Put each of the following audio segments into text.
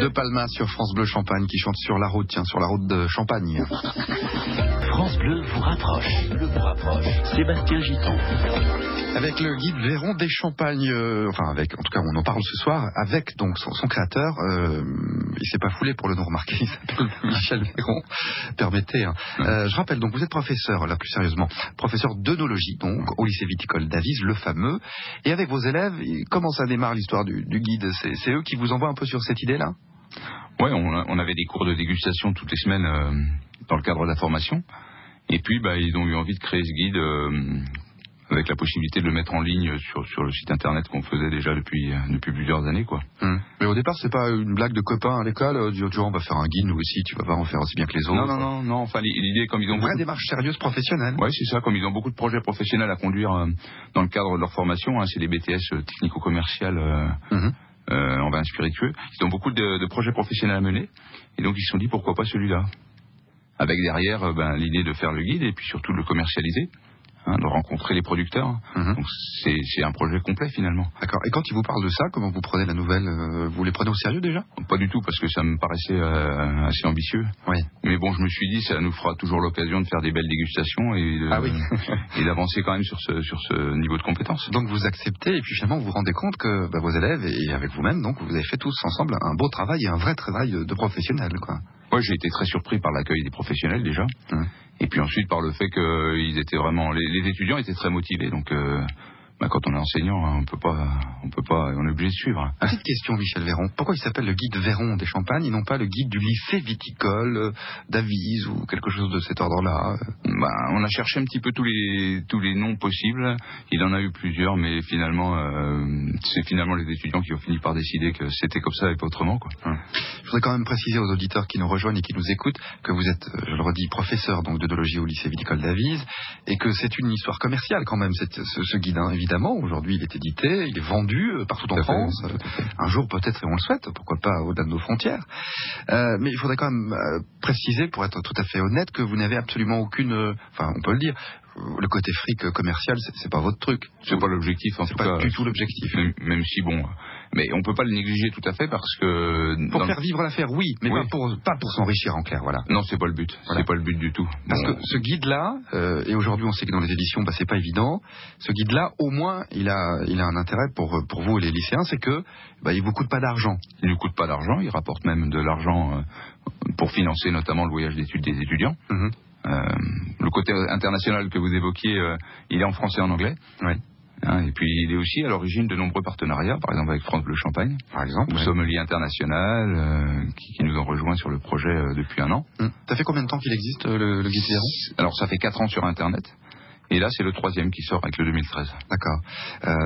De Palma sur France Bleu Champagne qui chante sur la route, tiens, sur la route de Champagne. France Bleu vous rapproche. Sébastien Giton. Avec le guide Véron des Champagnes, en tout cas on en parle ce soir, avec donc son créateur, il s'est pas foulé pour le nous remarquer, il s'appelle Michel Véron, permettez. Je rappelle donc, vous êtes professeur, là plus sérieusement, professeur d'œnologie, donc au lycée viticole d'Avize, le fameux, et avec vos élèves, comment ça démarre l'histoire du guide? C'est eux qui vous envoient un peu sur cette idée-là? Ouais, on avait des cours de dégustation toutes les semaines dans le cadre de la formation, et puis ils ont eu envie de créer ce guide avec la possibilité de le mettre en ligne sur le site internet qu'on faisait déjà depuis plusieurs années, quoi. Mais au départ, c'est pas une blague de copains à l'école, du genre on va faire un guide nous aussi, tu vas pas en faire aussi bien que les autres. Non, enfin l'idée, comme ils ont une vraie démarche sérieuse professionnelle. Ouais, c'est ça, comme ils ont beaucoup de projets professionnels à conduire dans le cadre de leur formation, c'est des BTS technico-commercial en vin spiritueux. Ils ont beaucoup de projets professionnels à mener, et donc ils se sont dit pourquoi pas celui-là. Avec derrière l'idée de faire le guide et puis surtout de le commercialiser. De rencontrer les producteurs. Donc c'est un projet complet finalement. D'accord. Et quand ils vous parlent de ça, comment vous prenez la nouvelle? Vous les prenez au sérieux déjà? Pas du tout, parce que ça me paraissait assez ambitieux. Oui. Mais bon, je me suis dit, ça nous fera toujours l'occasion de faire des belles dégustations et d'avancer quand même sur ce niveau de compétence. Donc vous acceptez et puis finalement vous vous rendez compte que vos élèves et avec vous-même, donc vous avez fait tous ensemble un beau travail et un vrai travail de professionnel, quoi. Ouais, j'ai été très surpris par l'accueil des professionnels déjà. Et puis ensuite par le fait qu'ils étaient vraiment, les étudiants étaient très motivés, donc quand on est enseignant, on peut pas, on est obligé de suivre. Petite question, Michel Véron, pourquoi il s'appelle le guide Véron des Champagnes et non pas le guide du lycée viticole d'Avize ou quelque chose de cet ordre-là? On a cherché un petit peu tous les noms possibles. Il en a eu plusieurs, mais finalement, c'est finalement les étudiants qui ont fini par décider que c'était comme ça et pas autrement, quoi. Je voudrais quand même préciser aux auditeurs qui nous rejoignent et qui nous écoutent que vous êtes, je le redis, professeur donc d'œnologie au lycée viticole d'Avize et que c'est une histoire commerciale quand même, ce guide, évidemment. Aujourd'hui, il est édité, il est vendu partout en France. Un jour, peut-être, et on le souhaite, pourquoi pas au-delà de nos frontières. Mais il faudrait quand même préciser, pour être tout à fait honnête, que vous n'avez absolument aucune... on peut le dire, le côté fric commercial, c'est pas votre truc. C'est pas l'objectif, en tout cas. C'est pas du tout l'objectif. Même si, mais on peut pas le négliger tout à fait parce que... Pour faire vivre l'affaire, oui, mais pas pour s'enrichir en clair, voilà. Non, c'est pas le but. Voilà. C'est pas le but du tout. Parce que ce guide-là, et aujourd'hui on sait que dans les éditions, c'est pas évident, ce guide-là, au moins, il a un intérêt pour vous les lycéens, c'est que il vous coûte pas d'argent. Il ne coûte pas d'argent, il rapporte même de l'argent pour financer notamment le voyage d'études des étudiants. Le côté international que vous évoquiez, il est en français et en anglais. Oui. Et puis il est aussi à l'origine de nombreux partenariats, par exemple avec France Bleu Champagne, par exemple, ou Sommelier International, qui nous ont rejoints sur le projet depuis 1 an. Ça fait combien de temps qu'il existe le guide Véron? Alors ça fait 4 ans sur Internet. Et là, c'est le 3e qui sort avec le 2013. D'accord.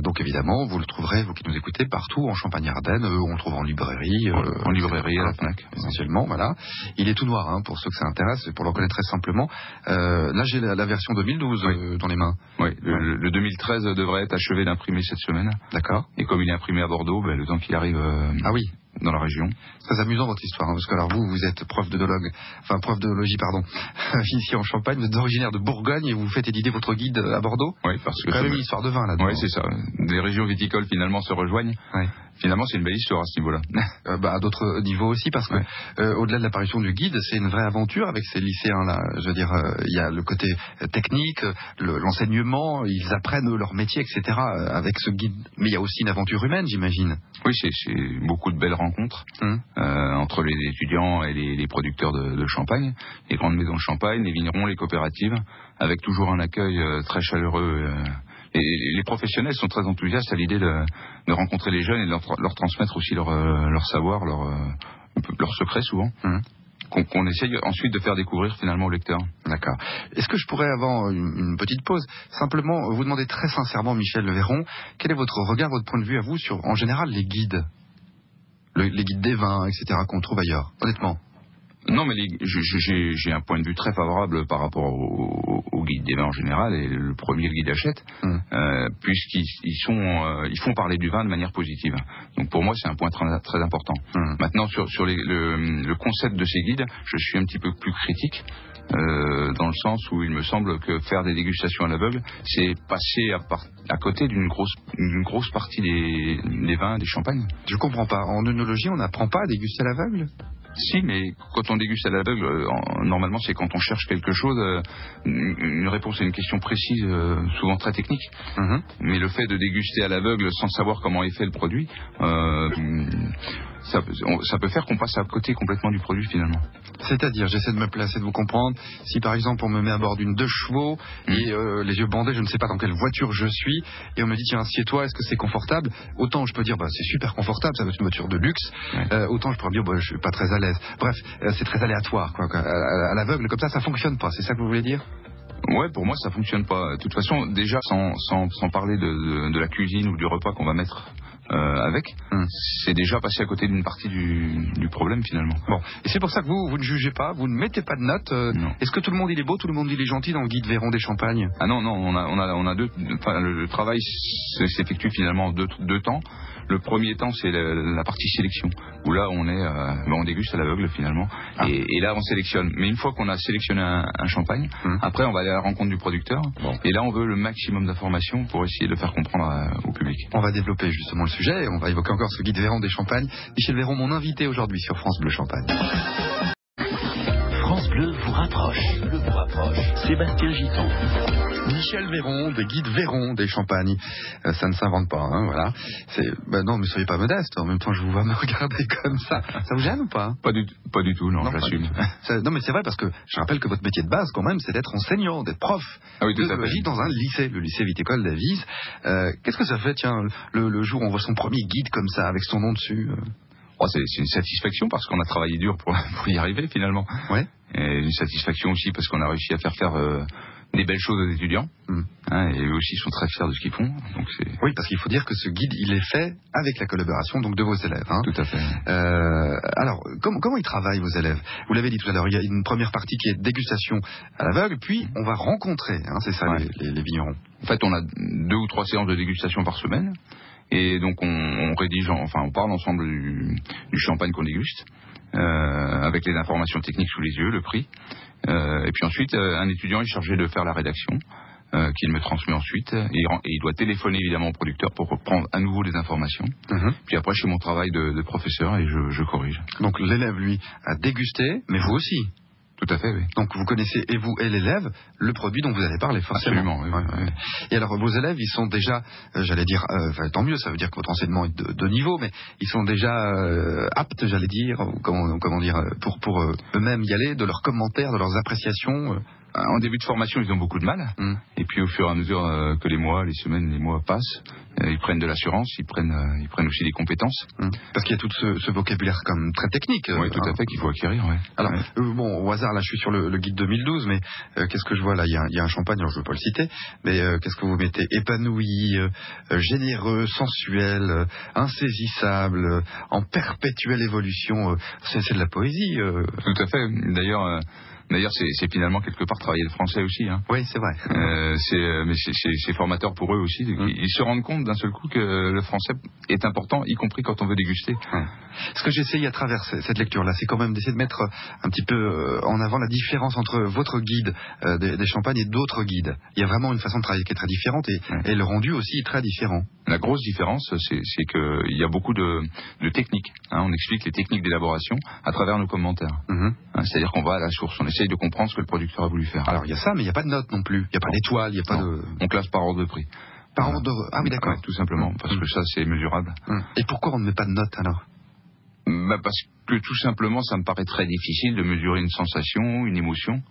Donc évidemment, vous le trouverez, vous qui nous écoutez, partout en Champagne-Ardenne. On le trouve en librairie. En librairie, à la FNAC. Essentiellement, voilà. Il est tout noir, pour ceux que ça intéresse, pour le reconnaître très simplement. Là, j'ai la version 2012 dans les mains. Oui, le 2013 devrait être achevé d'imprimer cette semaine. D'accord. Et comme il est imprimé à Bordeaux, le temps qu'il arrive... Ah oui. Dans la région. Très amusant votre histoire, parce que alors vous êtes prof d'œnologie, ici en Champagne, vous êtes originaire de Bourgogne et vous faites éditer votre guide à Bordeaux. Oui, parce que c'est quand même une histoire de vin là-dedans. Oui, c'est ça. Des régions viticoles finalement se rejoignent. Oui. Finalement, c'est une belle histoire à ce niveau-là. À d'autres niveaux aussi, parce que au-delà de l'apparition du guide, c'est une vraie aventure avec ces lycéens-là. Je veux dire, il y a le côté technique, l'enseignement, ils apprennent leur métier, etc. avec ce guide. Mais il y a aussi une aventure humaine, j'imagine. Oui, c'est beaucoup de belles rencontres entre les étudiants et les producteurs de champagne, les grandes maisons de champagne, les vignerons, les coopératives, avec toujours un accueil très chaleureux. Et les professionnels sont très enthousiastes à l'idée de rencontrer les jeunes et de leur transmettre aussi leur savoir, leur secret souvent, qu'on essaye ensuite de faire découvrir finalement au lecteur. D'accord. Est-ce que je pourrais, avant une petite pause, simplement vous demander très sincèrement, Michel Véron, quel est votre regard, votre point de vue à vous sur, en général, les guides, les guides des vins, etc., qu'on trouve ailleurs, honnêtement? Non, mais j'ai un point de vue très favorable par rapport au guide des vins en général, et le premier guide Hachette, puisqu'ils font parler du vin de manière positive. Donc pour moi, c'est un point très, très important. Maintenant, sur le concept de ces guides, je suis un petit peu plus critique, dans le sens où il me semble que faire des dégustations à l'aveugle, c'est passer à côté d'une grosse partie des vins, des champagnes. Je comprends pas. En œnologie, on n'apprend pas à déguster à l'aveugle ? Si, mais quand on déguste à l'aveugle, normalement c'est quand on cherche quelque chose, une réponse à une question précise, souvent très technique. Mais le fait de déguster à l'aveugle sans savoir comment est fait le produit, ça peut faire qu'on passe à côté complètement du produit finalement. C'est-à-dire, j'essaie de me placer, de vous comprendre, si par exemple on me met à bord d'une 2 chevaux et les yeux bandés, je ne sais pas dans quelle voiture je suis, et on me dit tiens assieds-toi, est-ce que c'est confortable ? Autant je peux dire c'est super confortable, ça va être une voiture de luxe, autant je pourrais me dire je suis pas très à l'aise. Bref, c'est très aléatoire quoi. À l'aveugle comme ça fonctionne pas, c'est ça que vous voulez dire ? Ouais, pour moi ça fonctionne pas. De toute façon, déjà sans parler de la cuisine ou du repas qu'on va mettre c'est déjà passé à côté d'une partie du problème finalement. Bon, et c'est pour ça que vous ne jugez pas, vous ne mettez pas de notes. Est-ce que tout le monde il est beau, tout le monde il est gentil dans le guide Véron des Champagnes ? Ah non, on a deux. Enfin, le travail s'effectue finalement en deux temps. Le premier temps, c'est la partie sélection, où là on déguste à l'aveugle finalement, et là on sélectionne. Mais une fois qu'on a sélectionné un champagne, après on va aller à la rencontre du producteur, et là on veut le maximum d'informations pour essayer de le faire comprendre au public. On va développer justement le sujet, on va évoquer encore ce guide Véron des Champagnes. Michel Véron, mon invité aujourd'hui sur France Bleu Champagne. France Bleu vous rapproche. Sébastien Giton. Michel Véron, des guides Véron des Champagnes. Ça ne s'invente pas, voilà. Non, mais soyez pas modeste. En même temps, je vous vois me regarder comme ça. Ça vous gêne ou pas ? Pas du tout, non, j'assume. Non, mais c'est vrai parce que je rappelle que votre métier de base, quand même, c'est d'être enseignant, d'être prof de biologie dans un lycée, le lycée viticole d'Avise. Qu'est-ce que ça fait, tiens, le jour où on voit son premier guide comme ça, avec son nom dessus c'est une satisfaction parce qu'on a travaillé dur pour y arriver finalement. Ouais. Et une satisfaction aussi parce qu'on a réussi à faire des belles choses aux étudiants. Et eux aussi sont très fiers de ce qu'ils font. Donc oui, parce qu'il faut dire que ce guide, il est fait avec la collaboration donc de vos élèves. Tout à fait. Alors, comment ils travaillent vos élèves ? Vous l'avez dit tout à l'heure, il y a une première partie qui est dégustation à l'aveugle, puis on va rencontrer, c'est ça les vignerons. En fait, on a 2 ou 3 séances de dégustation par semaine. Et donc on parle ensemble du champagne qu'on déguste, avec les informations techniques sous les yeux, le prix. Et puis ensuite, un étudiant est chargé de faire la rédaction, qu'il me transmet ensuite. Et il doit téléphoner évidemment au producteur pour reprendre à nouveau les informations. Puis après, je fais mon travail de professeur et je corrige. Donc l'élève, lui, a dégusté, mais vous aussi ? Tout à fait, oui. Donc vous connaissez, et vous et l'élève, le produit dont vous allez parler forcément. Absolument, oui. Et alors vos élèves, ils sont déjà, j'allais dire, tant mieux, ça veut dire que votre enseignement est de niveau, mais ils sont déjà aptes, j'allais dire, comment dire, pour eux-mêmes y aller, de leurs commentaires, de leurs appréciations. En début de formation, ils ont beaucoup de mal. Et puis au fur et à mesure que les mois passent, ils prennent de l'assurance, ils prennent aussi des compétences. Parce qu'il y a tout ce vocabulaire comme très technique. Oui, tout à fait, qu'il faut acquérir. Ouais. Alors, au hasard, là, je suis sur le guide 2012, mais qu'est-ce que je vois là ? Il y a un champagne, alors je ne veux pas le citer, mais qu'est-ce que vous mettez ? Épanoui, généreux, sensuel, insaisissable, en perpétuelle évolution. C'est de la poésie. Tout à fait. D'ailleurs, c'est finalement quelque part travailler le français aussi. Oui, c'est vrai. Mais c'est formateur pour eux aussi. Ils se rendent compte d'un seul coup que le français est important, y compris quand on veut déguster. Ce que j'essaye à travers cette lecture-là, c'est quand même d'essayer de mettre un petit peu en avant la différence entre votre guide des champagnes et d'autres guides. Il y a vraiment une façon de travailler qui est très différente et le rendu aussi est très différent. La grosse différence, c'est qu'il y a beaucoup de techniques. On explique les techniques d'élaboration à travers nos commentaires. C'est-à-dire qu'on va à la source, on essaye de comprendre ce que le producteur a voulu faire. Alors il y a ça, mais il n'y a pas de notes non plus. Il n'y a pas d'étoiles, il n'y a pas de... On classe par ordre de prix. Par ordre de... Ah oui, d'accord. Ouais, tout simplement, parce que ça, c'est mesurable. Et pourquoi on ne met pas de notes alors ? Parce que tout simplement, ça me paraît très difficile de mesurer une sensation, une émotion.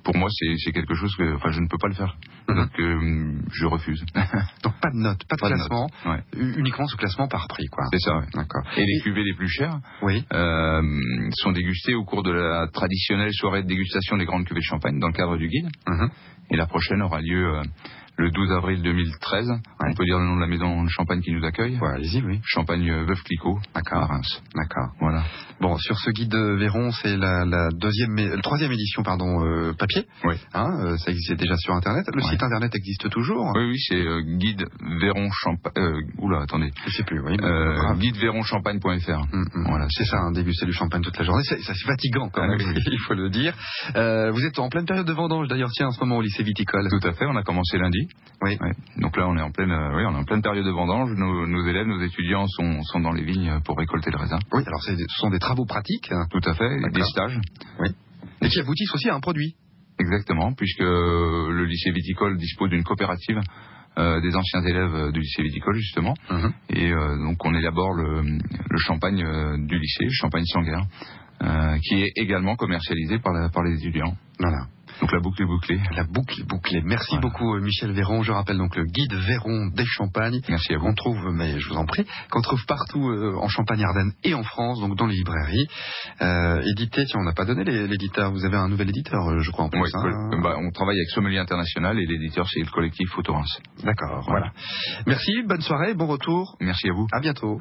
Pour moi, c'est quelque chose que, je ne peux pas le faire. Donc, je refuse. Donc, pas de notes, pas de classement, note, uniquement ce classement par prix, quoi. C'est ça, ouais. D'accord. Et les cuvées les plus chères sont dégustées au cours de la traditionnelle soirée de dégustation des grandes cuvées de champagne dans le cadre du guide. Et la prochaine aura lieu le 12 avril 2013. Ouais. On peut dire le nom de la maison de champagne qui nous accueille. Ouais, allez-y, oui. Champagne Veuve Clicquot, à Reims. D'accord. Voilà. Bon, sur ce guide Véron, c'est la troisième édition, papier. Oui. Ça existait déjà sur Internet. Le site Internet existe toujours. Oui, c'est guide Véron Champagne. Oula, attendez. Je sais plus. Oui. Guide véronchampagne.fr. Voilà, c'est ça. Déguster du champagne toute la journée, c'est fatigant quand même. Oui. Il faut le dire. Vous êtes en pleine période de vendange d'ailleurs, tiens, en ce moment au lycée viticole. Tout à fait. On a commencé lundi. Oui. Donc là, on est en pleine période de vendange. Nos élèves, nos étudiants sont dans les vignes pour récolter le raisin. Oui. Alors ce sont des travaux pratiques. Tout à fait. Des stages. Oui. Et qui aboutissent aussi à un produit. Exactement, puisque le lycée viticole dispose d'une coopérative des anciens élèves du lycée viticole justement, et donc on élabore le champagne du lycée, le champagne Sanguin, qui est également commercialisé par les étudiants. Voilà. Donc la boucle est bouclée. La boucle est bouclée. Merci beaucoup Michel Véron. Je rappelle donc le guide Véron des champagnes. Merci à vous. Qu'on trouve, mais je vous en prie, qu'on trouve partout en Champagne-Ardenne et en France, donc dans les librairies. Édité, tiens, on n'a pas donné l'éditeur. Vous avez un nouvel éditeur, je crois en plus. Oui, on travaille avec Sommelier International et l'éditeur c'est le collectif Photo Reims. D'accord, voilà. Merci, bonne soirée, bon retour. Merci à vous. À bientôt.